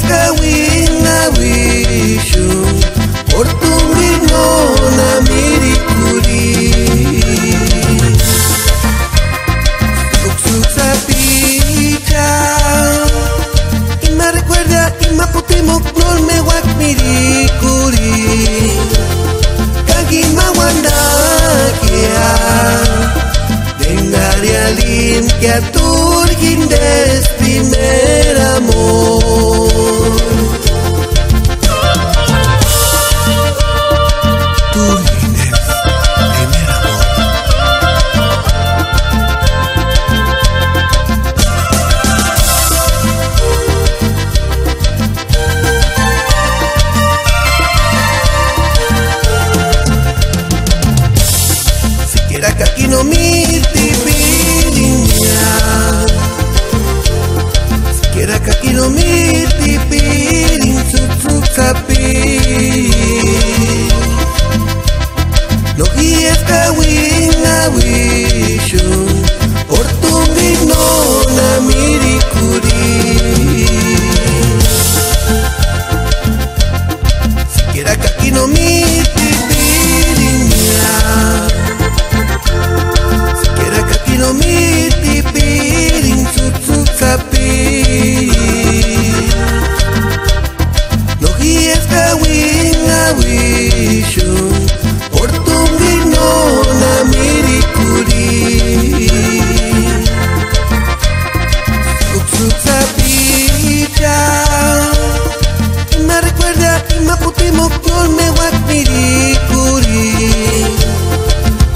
kawin awisyo por tumino na mirikuri Suksuk sa picha y me recuerda y me putimok nol me wak mirikuri Kagi mawanda kia dengaria limpia turgin des primer amor Aquí no mirti pirinya Siquiera que aquí no mirti pirin Suksuk sapi No guíes kawin awisyo Por tu no na mirikuri Siquiera que aquí no mirti pirinya no mirti piring suksuk sapi No guíes kawin awisyo por tumino na mirikuri Suksuk sapi ya y me recuerda y me putimok nol me wak mirikuri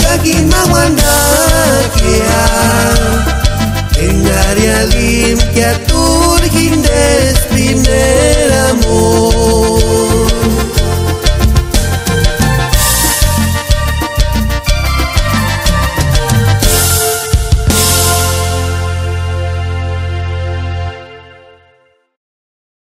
Kagi mawanda en área limpia turgin des